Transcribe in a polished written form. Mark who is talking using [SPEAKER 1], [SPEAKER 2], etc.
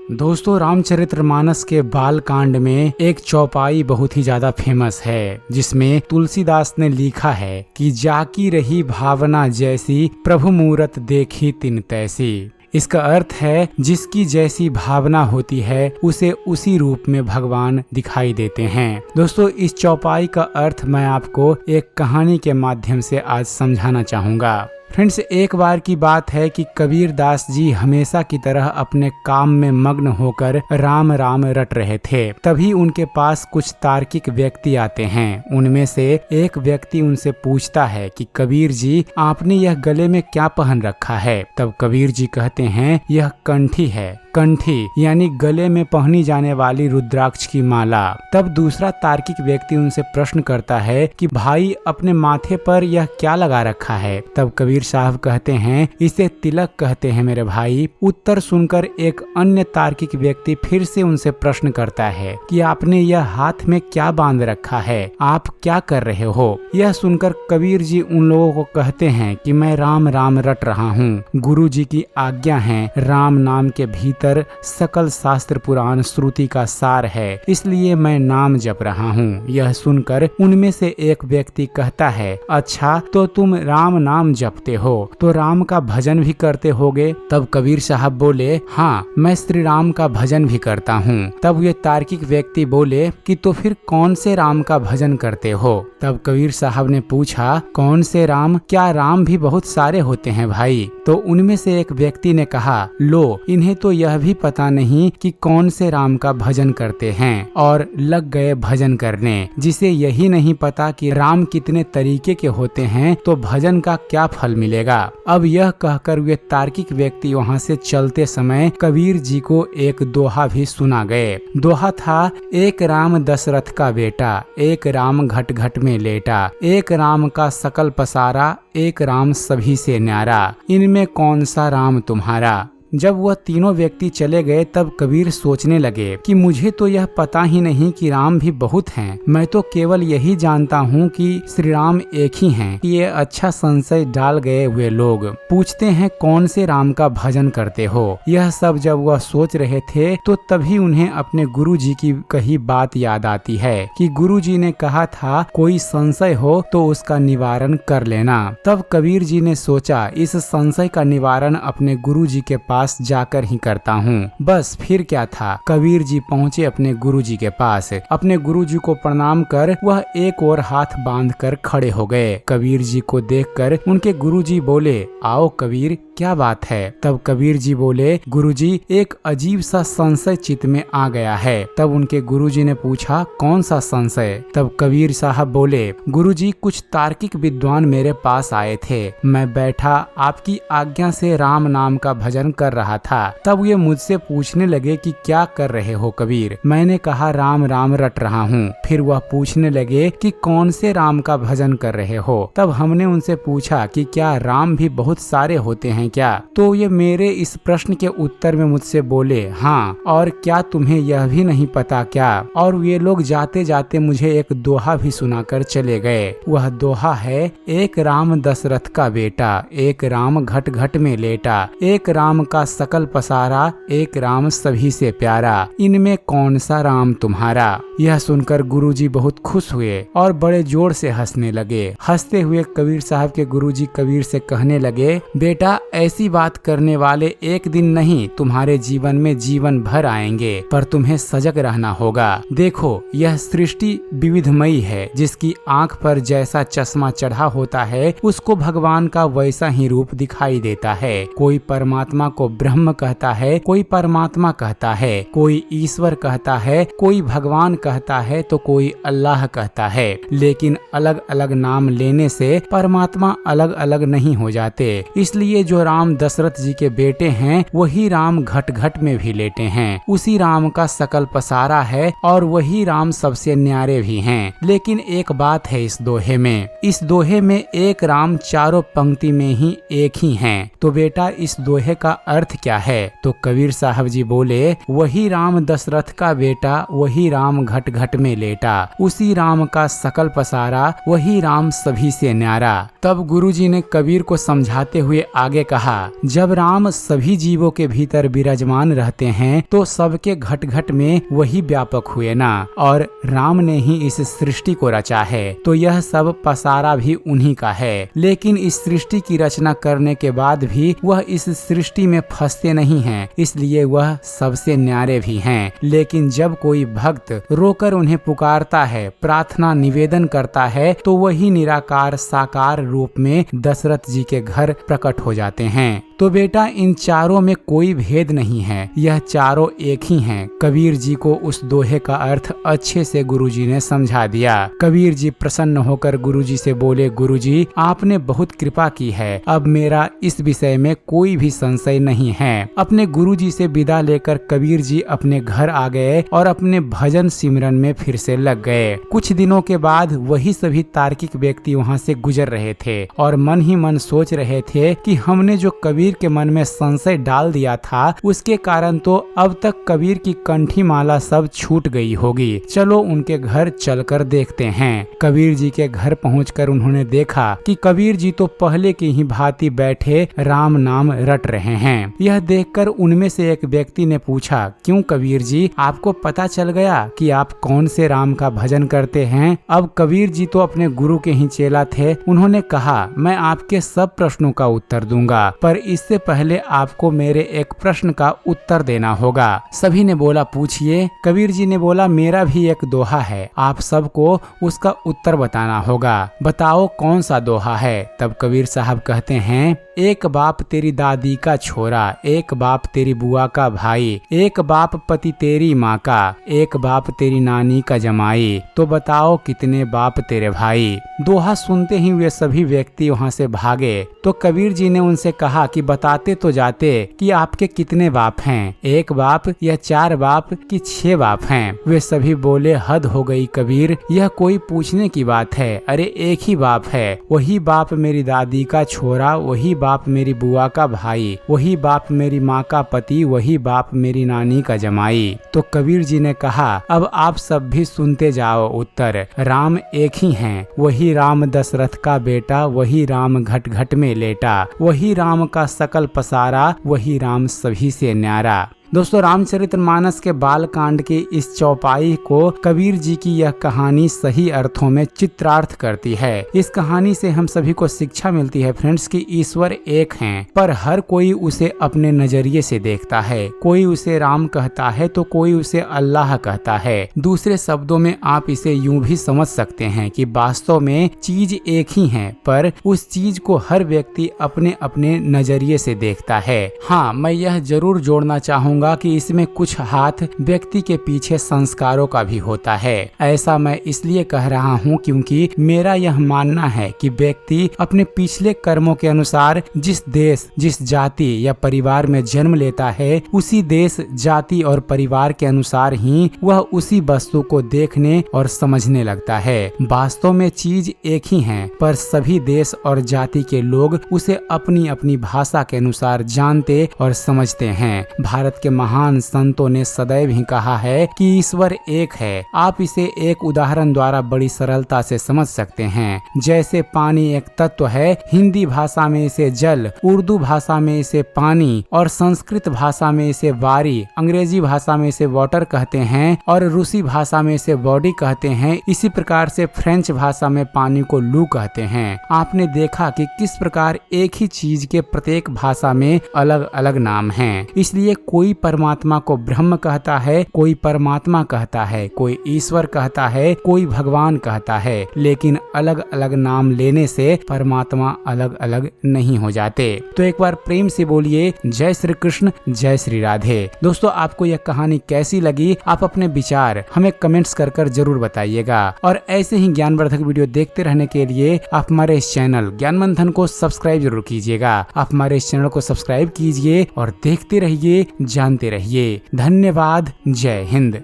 [SPEAKER 1] दोस्तों, रामचरितमानस के बाल कांड में एक चौपाई बहुत ही ज्यादा फेमस है, जिसमें तुलसीदास ने लिखा है कि जाकी रही भावना जैसी, प्रभु मूरत देखी तिन तैसी। इसका अर्थ है जिसकी जैसी भावना होती है उसे उसी रूप में भगवान दिखाई देते हैं। दोस्तों, इस चौपाई का अर्थ मैं आपको एक कहानी के माध्यम से आज समझाना चाहूँगा। फ्रेंड्स, एक बार की बात है कि कबीर दास जी हमेशा की तरह अपने काम में मग्न होकर राम राम रट रहे थे। तभी उनके पास कुछ तार्किक व्यक्ति आते हैं। उनमें से एक व्यक्ति उनसे पूछता है कि कबीर जी, आपने यह गले में क्या पहन रखा है? तब कबीर जी कहते हैं, यह कंठी है। कंठी यानी गले में पहनी जाने वाली रुद्राक्ष की माला। तब दूसरा तार्किक व्यक्ति उनसे प्रश्न करता है कि भाई, अपने माथे पर यह क्या लगा रखा है? तब कबीर साहब कहते हैं, इसे तिलक कहते हैं मेरे भाई। उत्तर सुनकर एक अन्य तार्किक व्यक्ति फिर से उनसे प्रश्न करता है कि आपने यह हाथ में क्या बांध रखा है? आप क्या कर रहे हो? यह सुनकर कबीर जी उन लोगों को कहते हैं कि मैं राम राम रट रहा हूँ। गुरु जी की आज्ञा है, राम नाम के भीतर सकल शास्त्र पुराण श्रुति का सार है, इसलिए मैं नाम जप रहा हूँ। यह सुनकर उनमें से एक व्यक्ति कहता है, अच्छा तो तुम राम नाम जपते हो तो राम का भजन भी करते होगे? तब कबीर साहब बोले, हाँ, मैं श्री राम का भजन भी करता हूँ। तब ये तार्किक व्यक्ति बोले कि तो फिर कौन से राम का भजन करते हो? तब कबीर साहब ने पूछा, कौन से राम? क्या राम भी बहुत सारे होते हैं भाई? तो उनमें से एक व्यक्ति ने कहा, लो, इन्हें तो यह भी पता नहीं कि कौन से राम का भजन करते हैं, और लग गए भजन करने। जिसे यही नहीं पता कि राम कितने तरीके के होते हैं तो भजन का क्या फल मिलेगा। अब यह कहकर वे तार्किक व्यक्ति वहाँ से चलते समय कबीर जी को एक दोहा भी सुना गए। दोहा था, एक राम दशरथ का बेटा, एक राम घट घट में लेटा, एक राम का सकल पसारा, एक राम सभी से न्यारा, इनमें कौन सा राम तुम्हारा? जब वह तीनों व्यक्ति चले गए तब कबीर सोचने लगे कि मुझे तो यह पता ही नहीं कि राम भी बहुत हैं। मैं तो केवल यही जानता हूँ कि श्री राम एक ही हैं। ये अच्छा संशय डाल गए हुए लोग पूछते हैं, कौन से राम का भजन करते हो? यह सब जब वह सोच रहे थे तो तभी उन्हें अपने गुरु जी की कही बात याद आती है कि गुरु जी ने कहा था, कोई संशय हो तो उसका निवारण कर लेना। तब कबीर जी ने सोचा, इस संशय का निवारण अपने गुरु जी के पास जाकर ही करता हूँ। बस फिर क्या था, कबीर जी पहुँचे अपने गुरु जी के पास। अपने गुरु जी को प्रणाम कर वह एक और हाथ बांध कर खड़े हो गए। कबीर जी को देखकर उनके गुरु जी बोले, आओ कबीर, क्या बात है? तब कबीर जी बोले, गुरु जी, एक अजीब सा संशय चित्त में आ गया है। तब उनके गुरु जी ने पूछा, कौन सा संशय? तब कबीर साहब बोले, गुरु जी, कुछ तार्किक विद्वान मेरे पास आए थे। मैं बैठा आपकी आज्ञा से राम नाम का भजन कर रहा था। तब ये मुझसे पूछने लगे कि क्या कर रहे हो कबीर? मैंने कहा, राम राम रट रहा हूँ। फिर वह पूछने लगे कि कौन से राम का भजन कर रहे हो? तब हमने उनसे पूछा कि क्या राम भी बहुत सारे होते हैं क्या? तो ये मेरे इस प्रश्न के उत्तर में मुझसे बोले, हाँ, और क्या तुम्हें यह भी नहीं पता क्या? और ये लोग जाते जाते मुझे एक दोहा भी सुनाकर चले गए। वह दोहा है, एक राम दशरथ का बेटा, एक राम घट घट में लेटा, एक राम का सकल पसारा, एक राम सभी से प्यारा, इनमें कौन सा राम तुम्हारा? यह सुनकर गुरुजी बहुत खुश हुए और बड़े जोर से हंसने लगे। हंसते हुए कबीर साहब के गुरुजी कबीर से कहने लगे, बेटा, ऐसी बात करने वाले एक दिन नहीं तुम्हारे जीवन में जीवन भर आएंगे, पर तुम्हें सजग रहना होगा। देखो, यह सृष्टि विविधमयी है। जिसकी आंख पर जैसा चश्मा चढ़ा होता है उसको भगवान का वैसा ही रूप दिखाई देता है। कोई परमात्मा को ब्रह्म कहता है, कोई परमात्मा कहता है, कोई ईश्वर कहता है, कोई भगवान कहता है, तो कोई अल्लाह कहता है। लेकिन अलग अलग नाम लेने से परमात्मा अलग अलग नहीं हो जाते। इसलिए जो राम दशरथ जी के बेटे हैं वही राम घट घट में भी लेटे हैं। उसी राम का सकल पसारा है और वही राम सबसे न्यारे भी हैं। लेकिन एक बात है इस दोहे में, इस दोहे में एक राम चारों पंक्ति में ही एक ही हैं। तो बेटा, इस दोहे का अर्थ क्या है? तो कबीर साहब जी बोले, वही राम दशरथ का बेटा, वही राम घट घट में लेटा, उसी राम का सकल पसारा, वही राम सभी से न्यारा। तब गुरुजी ने कबीर को समझाते हुए आगे कहा, जब राम सभी जीवों के भीतर विराजमान रहते हैं तो सबके घट घट में वही व्यापक हुए ना, और राम ने ही इस सृष्टि को रचा है तो यह सब पसारा भी उन्हीं का है। लेकिन इस सृष्टि की रचना करने के बाद भी वह इस सृष्टि में फंसते नहीं हैं, इसलिए वह सबसे न्यारे भी हैं। लेकिन जब कोई भक्त रोकर उन्हें पुकारता है, प्रार्थना निवेदन करता है, तो वही निराकार साकार रूप में दशरथ जी के घर प्रकट हो जाते हैं। तो बेटा, इन चारों में कोई भेद नहीं है, यह चारों एक ही हैं। कबीर जी को उस दोहे का अर्थ अच्छे से गुरुजी ने समझा दिया। कबीर जी प्रसन्न होकर गुरुजी से बोले, गुरुजी आपने बहुत कृपा की है, अब मेरा इस विषय में कोई भी संशय नहीं है। अपने गुरुजी से विदा लेकर कबीर जी अपने घर आ गए और अपने भजन सिमरन में फिर से लग गए। कुछ दिनों के बाद वही सभी तार्किक व्यक्ति वहाँ से गुजर रहे थे और मन ही मन सोच रहे थे कि हमने जो कबीर के मन में संशय डाल दिया था, उसके कारण तो अब तक कबीर की कंठी माला सब छूट गई होगी। चलो उनके घर चलकर देखते हैं। कबीर जी के घर पहुंचकर उन्होंने देखा कि कबीर जी तो पहले की ही भांति बैठे राम नाम रट रहे हैं। यह देखकर उनमें से एक व्यक्ति ने पूछा, क्यों कबीर जी, आपको पता चल गया कि आप कौन से राम का भजन करते हैं? अब कबीर जी तो अपने गुरु के ही चेला थे। उन्होंने कहा, मैं आपके सब प्रश्नों का उत्तर दूंगा, पर इससे पहले आपको मेरे एक प्रश्न का उत्तर देना होगा। सभी ने बोला, पूछिए। कबीर जी ने बोला, मेरा भी एक दोहा है, आप सबको उसका उत्तर बताना होगा। बताओ कौन सा दोहा है? तब कबीर साहब कहते हैं, एक बाप तेरी दादी का छोरा, एक बाप तेरी बुआ का भाई, एक बाप पति तेरी माँ का, एक बाप तेरी नानी का जमाई, तो बताओ कितने बाप तेरे भाई? दोहा सुनते ही वे सभी व्यक्ति वहाँ से भागे। तो कबीर जी ने उनसे कहा कि बताते तो जाते कि आपके कितने बाप हैं, एक बाप या 4 बाप कि 6 बाप हैं? वे सभी बोले, हद हो गई कबीर, यह कोई पूछने की बात है? अरे एक ही बाप है, वही बाप मेरी दादी का छोरा, वही बाप मेरी बुआ का भाई, वही बाप मेरी माँ का पति, वही बाप मेरी नानी का जमाई। तो कबीर जी ने कहा, अब आप सब भी सुनते जाओ उत्तर। राम एक ही हैं, वही राम दशरथ का बेटा, वही राम घट घट में लेटा, वही राम का सकल पसारा, वही राम सभी से न्यारा। दोस्तों, रामचरितमानस के बाल कांड की इस चौपाई को कबीर जी की यह कहानी सही अर्थों में चित्रार्थ करती है। इस कहानी से हम सभी को शिक्षा मिलती है फ्रेंड्स कि ईश्वर एक हैं, पर हर कोई उसे अपने नजरिए से देखता है। कोई उसे राम कहता है तो कोई उसे अल्लाह कहता है। दूसरे शब्दों में आप इसे यूं भी समझ सकते हैं कि वास्तव में चीज एक ही है, पर उस चीज को हर व्यक्ति अपने अपने नजरिए से देखता है। हाँ, मैं यह जरूर जोड़ना चाहूँगा कि इसमें कुछ हाथ व्यक्ति के पीछे संस्कारों का भी होता है। ऐसा मैं इसलिए कह रहा हूँ क्योंकि मेरा यह मानना है कि व्यक्ति अपने पिछले कर्मों के अनुसार जिस देश, जिस जाति या परिवार में जन्म लेता है, उसी देश, जाति और परिवार के अनुसार ही वह उसी वस्तु को देखने और समझने लगता है। वास्तव में चीज एक ही है, पर सभी देश और जाति के लोग उसे अपनी अपनी भाषा के अनुसार जानते और समझते हैं। भारत के महान संतों ने सदैव ही कहा है कि ईश्वर एक है। आप इसे एक उदाहरण द्वारा बड़ी सरलता से समझ सकते हैं। जैसे पानी एक तत्व है, हिंदी भाषा में इसे जल, उर्दू भाषा में इसे पानी और संस्कृत भाषा में इसे वारी, अंग्रेजी भाषा में इसे वाटर कहते हैं और रूसी भाषा में इसे बॉडी कहते हैं। इसी प्रकार से फ्रेंच भाषा में पानी को लू कहते हैं। आपने देखा कि किस प्रकार एक ही चीज के प्रत्येक भाषा में अलग अलग नाम हैं। इसलिए कोई परमात्मा को ब्रह्म कहता है, कोई परमात्मा कहता है, कोई ईश्वर कहता है, कोई भगवान कहता है, लेकिन अलग अलग नाम लेने से परमात्मा अलग अलग नहीं हो जाते। तो एक बार प्रेम से बोलिए, जय श्री कृष्ण, जय श्री राधे। दोस्तों, आपको यह कहानी कैसी लगी? आप अपने विचार हमें कमेंट्स कर जरूर बताइएगा और ऐसे ही ज्ञानवर्धक वीडियो देखते रहने के लिए आप हमारे इस चैनल ज्ञान मंथन को सब्सक्राइब जरूर कीजिएगा। आप हमारे इस चैनल को सब्सक्राइब कीजिए और देखते रहिए, जानते रहिए। धन्यवाद। जय हिंद।